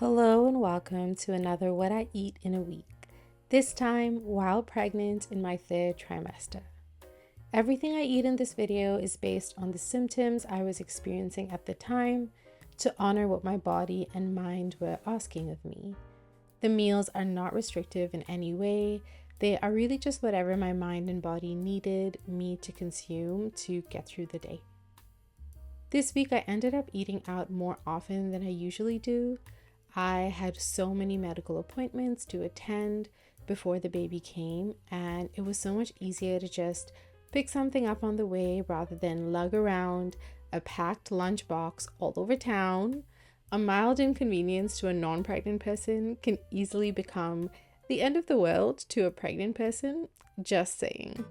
Hello and welcome to another What I Eat in a Week, this time while pregnant in my third trimester. Everything I eat in this video is based on the symptoms I was experiencing at the time to honor what my body and mind were asking of me. The meals are not restrictive in any way. They are really just whatever my mind and body needed me to consume to get through the day. This week I ended up eating out more often than I usually do. I had so many medical appointments to attend before the baby came, and it was so much easier to just pick something up on the way rather than lug around a packed lunchbox all over town. A mild inconvenience to a non-pregnant person can easily become the end of the world to a pregnant person, just saying.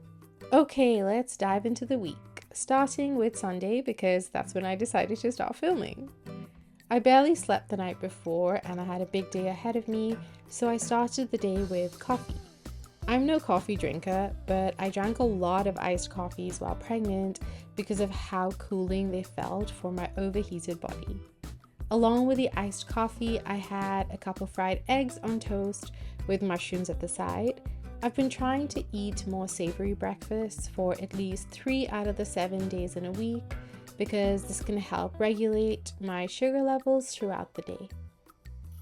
Okay, let's dive into the week, starting with Sunday because that's when I decided to start filming. I barely slept the night before and I had a big day ahead of me, so I started the day with coffee. I'm no coffee drinker, but I drank a lot of iced coffees while pregnant because of how cooling they felt for my overheated body. Along with the iced coffee, I had a couple fried eggs on toast with mushrooms at the side. I've been trying to eat more savory breakfasts for at least 3 out of the 7 days in a week, because this can help regulate my sugar levels throughout the day.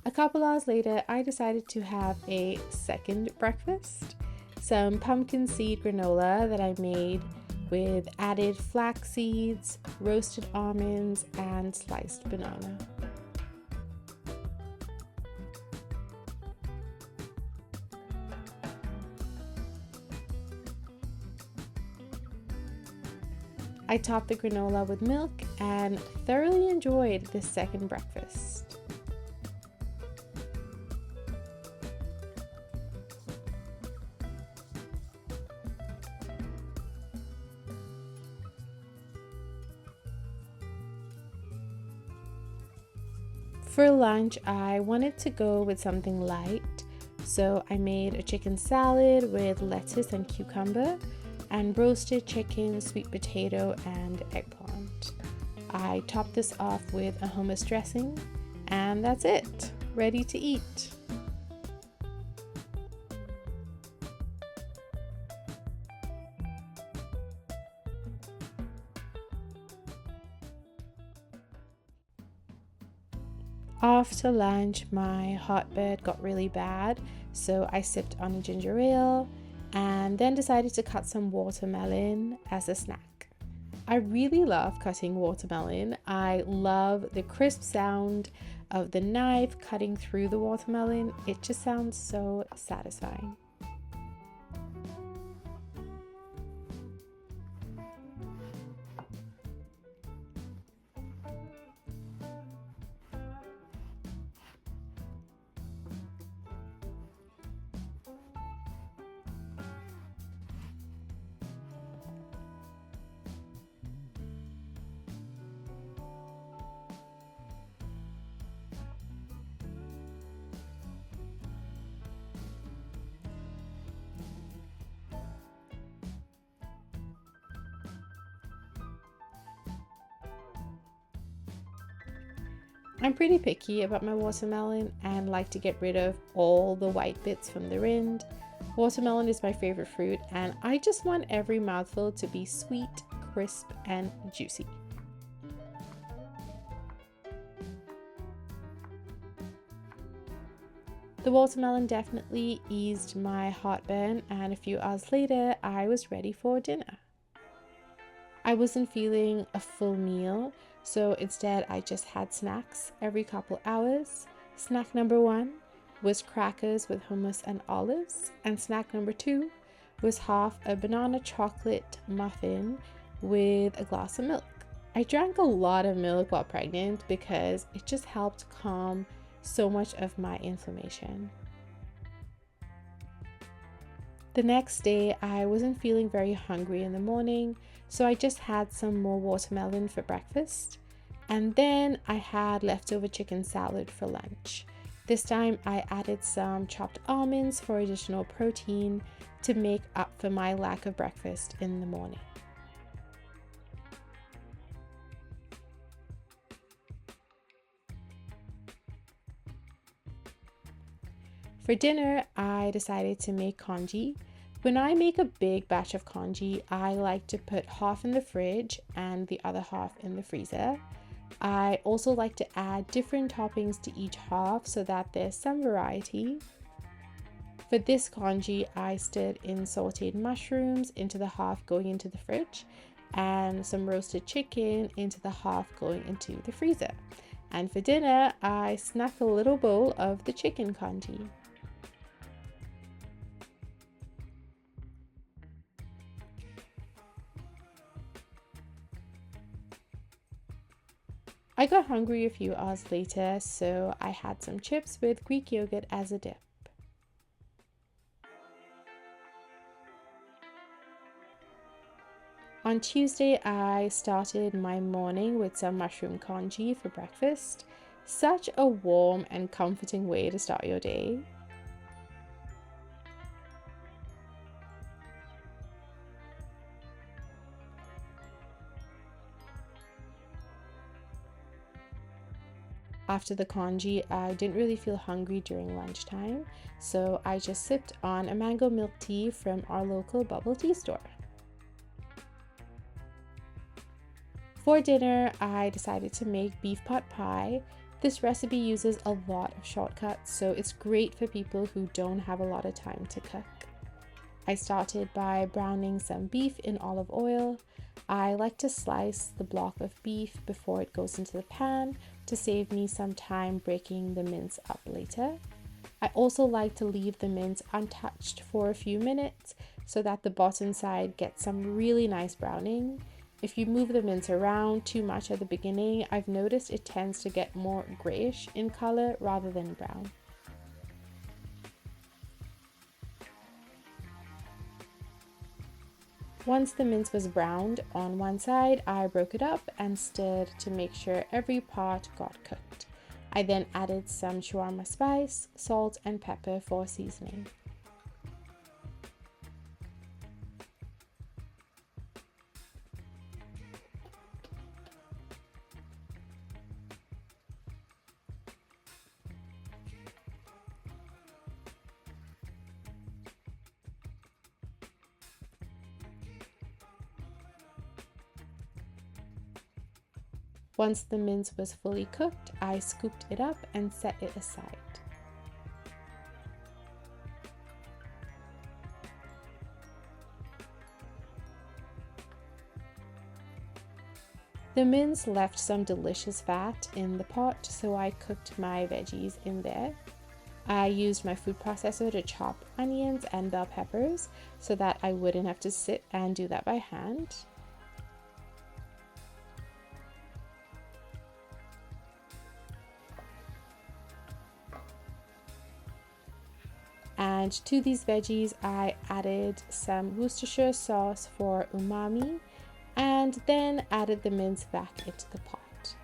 A couple hours later, I decided to have a second breakfast, some pumpkin seed granola that I made with added flax seeds, roasted almonds, and sliced banana. I topped the granola with milk and thoroughly enjoyed this second breakfast. For lunch, I wanted to go with something light, so I made a chicken salad with lettuce and cucumber, and roasted chicken, sweet potato, and eggplant. I topped this off with a hummus dressing, and that's it, ready to eat. After lunch, my heartburn got really bad, so I sipped on a ginger ale and then decided to cut some watermelon as a snack. I really love cutting watermelon. I love the crisp sound of the knife cutting through the watermelon. It just sounds so satisfying. I'm pretty picky about my watermelon and like to get rid of all the white bits from the rind. Watermelon is my favorite fruit and I just want every mouthful to be sweet, crisp, and juicy. The watermelon definitely eased my heartburn, and a few hours later I was ready for dinner. I wasn't feeling a full meal, so instead I just had snacks every couple hours. Snack number 1 was crackers with hummus and olives, and snack number 2 was half a banana chocolate muffin with a glass of milk. I drank a lot of milk while pregnant because it just helped calm so much of my inflammation. The next day, I wasn't feeling very hungry in the morning, so I just had some more watermelon for breakfast. And then I had leftover chicken salad for lunch. This time I added some chopped almonds for additional protein to make up for my lack of breakfast in the morning. For dinner, I decided to make congee. When I make a big batch of congee, I like to put half in the fridge and the other half in the freezer. I also like to add different toppings to each half so that there's some variety. For this congee, I stirred in sauteed mushrooms into the half going into the fridge and some roasted chicken into the half going into the freezer. And for dinner, I snacked a little bowl of the chicken congee. I got hungry a few hours later, so I had some chips with Greek yogurt as a dip. On Tuesday, I started my morning with some mushroom congee for breakfast. Such a warm and comforting way to start your day. After the congee, I didn't really feel hungry during lunchtime, so I just sipped on a mango milk tea from our local bubble tea store. For dinner, I decided to make beef pot pie. This recipe uses a lot of shortcuts, so it's great for people who don't have a lot of time to cook. I started by browning some beef in olive oil. I like to slice the block of beef before it goes into the pan to save me some time breaking the mince up later. I also like to leave the mince untouched for a few minutes so that the bottom side gets some really nice browning. If you move the mince around too much at the beginning, I've noticed it tends to get more grayish in color rather than brown. Once the mince was browned on one side, I broke it up and stirred to make sure every part got cooked. I then added some shawarma spice, salt, and pepper for seasoning. Once the mince was fully cooked, I scooped it up and set it aside. The mince left some delicious fat in the pot, so I cooked my veggies in there. I used my food processor to chop onions and bell peppers so that I wouldn't have to sit and do that by hand. And to these veggies, I added some Worcestershire sauce for umami and then added the mince back into the pot.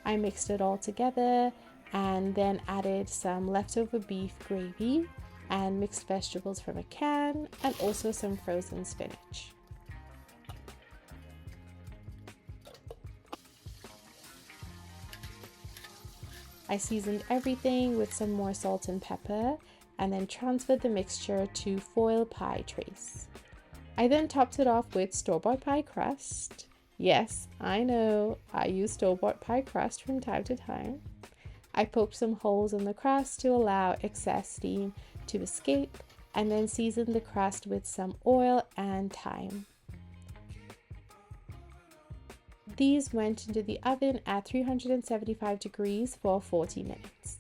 I mixed it all together and then added some leftover beef gravy and mixed vegetables from a can and also some frozen spinach. I seasoned everything with some more salt and pepper and then transferred the mixture to foil pie trays. I then topped it off with store-bought pie crust. Yes, I know, I use store-bought pie crust from time to time. I poked some holes in the crust to allow excess steam to escape and then seasoned the crust with some oil and thyme. These went into the oven at 375 degrees for 40 minutes.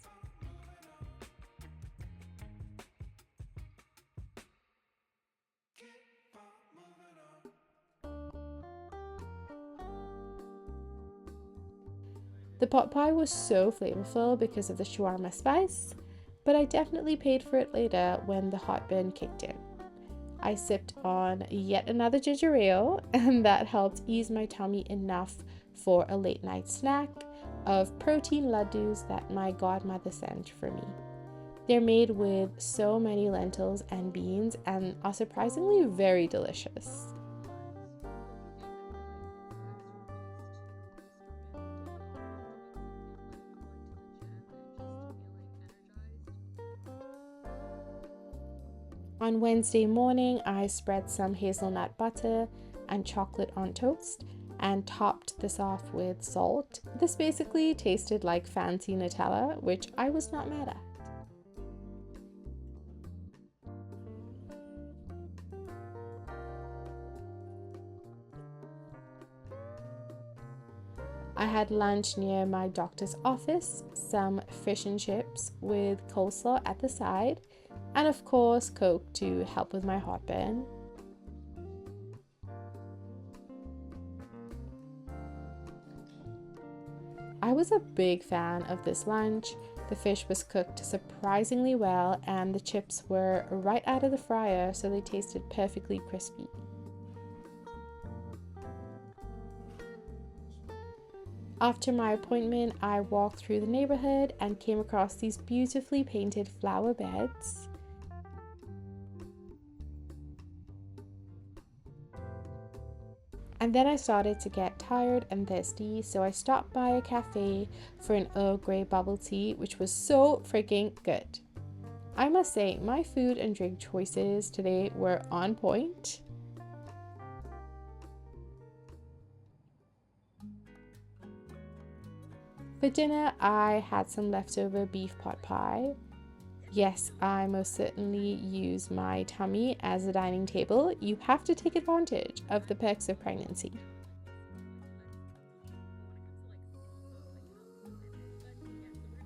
The pot pie was so flavorful because of the shawarma spice, but I definitely paid for it later when the heartburn kicked in. I sipped on yet another ginger ale, and that helped ease my tummy enough for a late night snack of protein laddus that my godmother sent for me. They're made with so many lentils and beans and are surprisingly very delicious. On Wednesday morning, I spread some hazelnut butter and chocolate on toast and topped this off with salt. This basically tasted like fancy Nutella, which I was not mad at. I had lunch near my doctor's office, some fish and chips with coleslaw at the side, and of course Coke to help with my heartburn. I was a big fan of this lunch. The fish was cooked surprisingly well and the chips were right out of the fryer, so they tasted perfectly crispy. After my appointment, I walked through the neighborhood and came across these beautifully painted flower beds. And then I started to get tired and thirsty, so I stopped by a cafe for an Earl Grey bubble tea, which was so freaking good. I must say, my food and drink choices today were on point. For dinner, I had some leftover beef pot pie. Yes, I most certainly use my tummy as a dining table. You have to take advantage of the perks of pregnancy.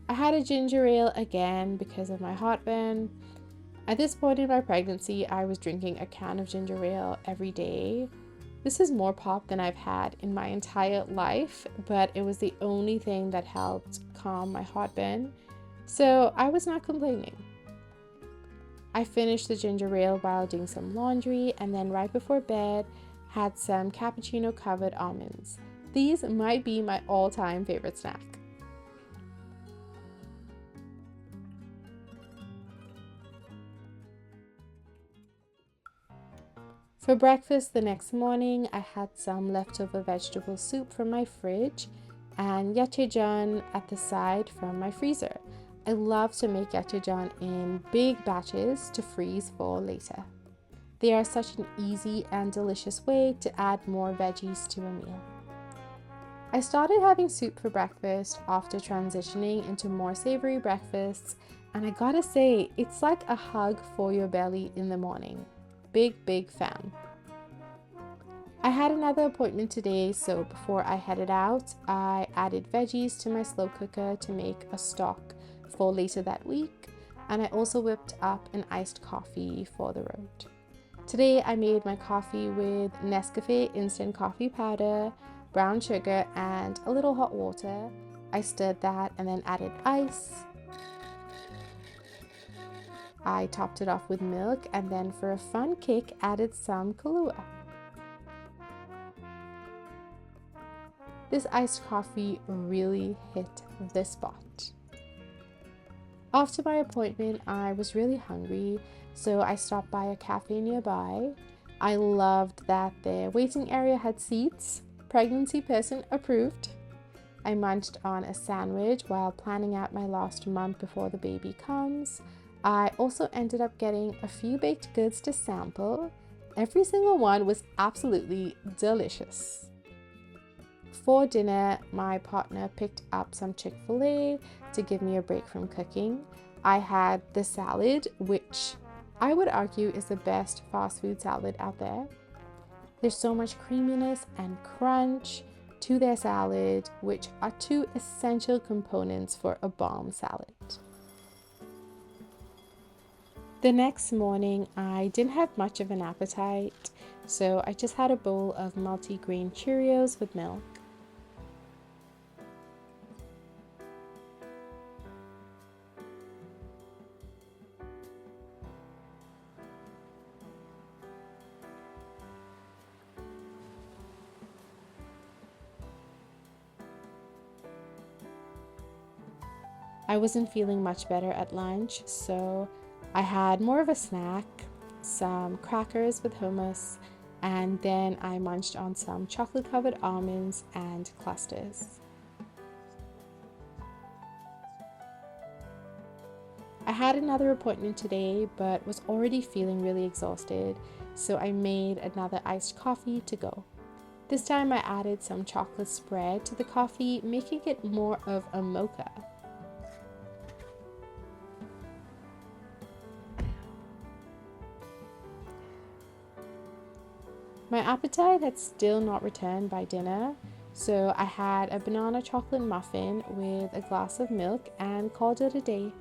I had a ginger ale again because of my heartburn. At this point in my pregnancy, I was drinking a can of ginger ale every day. This is more pop than I've had in my entire life, but it was the only thing that helped calm my heartburn, so I was not complaining. I finished the ginger ale while doing some laundry, and then right before bed, had some cappuccino covered almonds. These might be my all-time favorite snack. For breakfast the next morning, I had some leftover vegetable soup from my fridge and yatejan at the side from my freezer. I love to make yatejan in big batches to freeze for later. They are such an easy and delicious way to add more veggies to a meal. I started having soup for breakfast after transitioning into more savory breakfasts, and I gotta say, it's like a hug for your belly in the morning. Big fan. I had another appointment today, so before I headed out, I added veggies to my slow cooker to make a stock for later that week, and I also whipped up an iced coffee for the road. Today I made my coffee with Nescafe instant coffee powder, brown sugar, and a little hot water. I stirred that and then added ice. I topped it off with milk and then for a fun kick added some Kahlua. This iced coffee really hit the spot. After my appointment, I was really hungry, so I stopped by a cafe nearby. I loved that their waiting area had seats. Pregnancy person approved. I munched on a sandwich while planning out my last month before the baby comes. I also ended up getting a few baked goods to sample. Every single one was absolutely delicious. For dinner, my partner picked up some Chick-fil-A to give me a break from cooking. I had the salad, which I would argue is the best fast food salad out there. There's so much creaminess and crunch to their salad, which are two essential components for a bomb salad. The next morning, I didn't have much of an appetite, so I just had a bowl of multi-grain Cheerios with milk. I wasn't feeling much better at lunch, so I had more of a snack, some crackers with hummus, and then I munched on some chocolate-covered almonds and clusters. I had another appointment today but was already feeling really exhausted, so I made another iced coffee to go. This time I added some chocolate spread to the coffee, making it more of a mocha. My appetite had still not returned by dinner, so I had a banana chocolate muffin with a glass of milk and called it a day.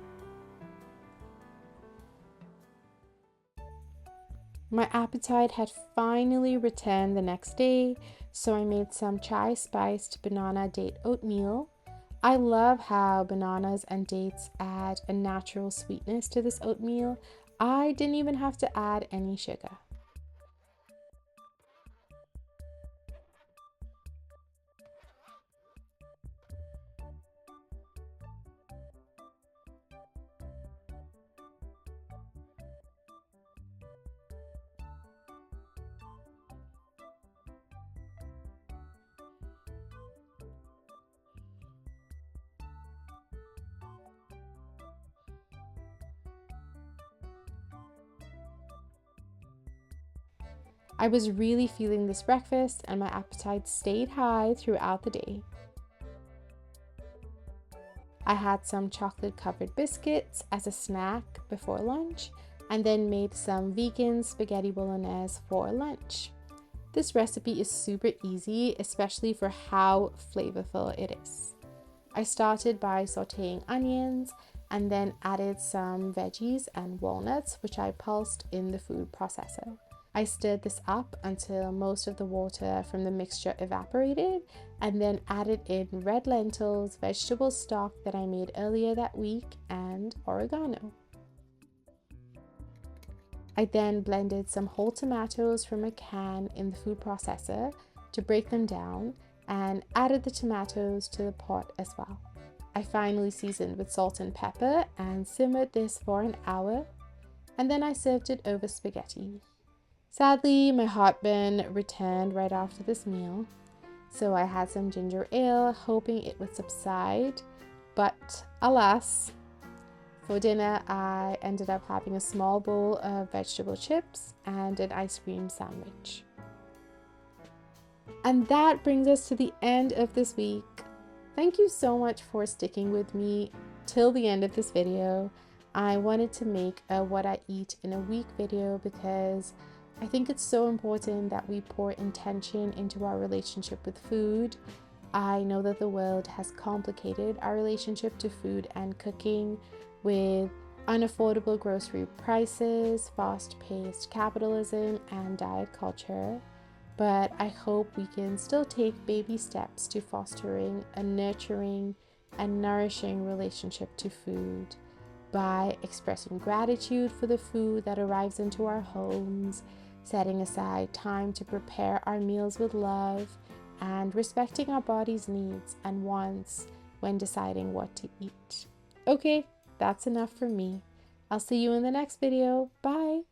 My appetite had finally returned the next day, so I made some chai spiced banana date oatmeal. I love how bananas and dates add a natural sweetness to this oatmeal. I didn't even have to add any sugar. I was really feeling this breakfast and my appetite stayed high throughout the day. I had some chocolate covered biscuits as a snack before lunch and then made some vegan spaghetti bolognese for lunch. This recipe is super easy, especially for how flavorful it is. I started by sauteing onions and then added some veggies and walnuts, which I pulsed in the food processor. I stirred this up until most of the water from the mixture evaporated and then added in red lentils, vegetable stock that I made earlier that week, and oregano. I then blended some whole tomatoes from a can in the food processor to break them down and added the tomatoes to the pot as well. I finally seasoned with salt and pepper and simmered this for an hour, and then I served it over spaghetti. Sadly, my heartburn returned right after this meal, so I had some ginger ale, hoping it would subside, but alas, for dinner I ended up having a small bowl of vegetable chips and an ice cream sandwich. And that brings us to the end of this week. Thank you so much for sticking with me till the end of this video. I wanted to make a what I eat in a week video because I think it's so important that we pour intention into our relationship with food. I know that the world has complicated our relationship to food and cooking with unaffordable grocery prices, fast-paced capitalism, and diet culture. But I hope we can still take baby steps to fostering a nurturing and nourishing relationship to food by expressing gratitude for the food that arrives into our homes, setting aside time to prepare our meals with love, and respecting our body's needs and wants when deciding what to eat. Okay, that's enough for me. I'll see you in the next video. Bye!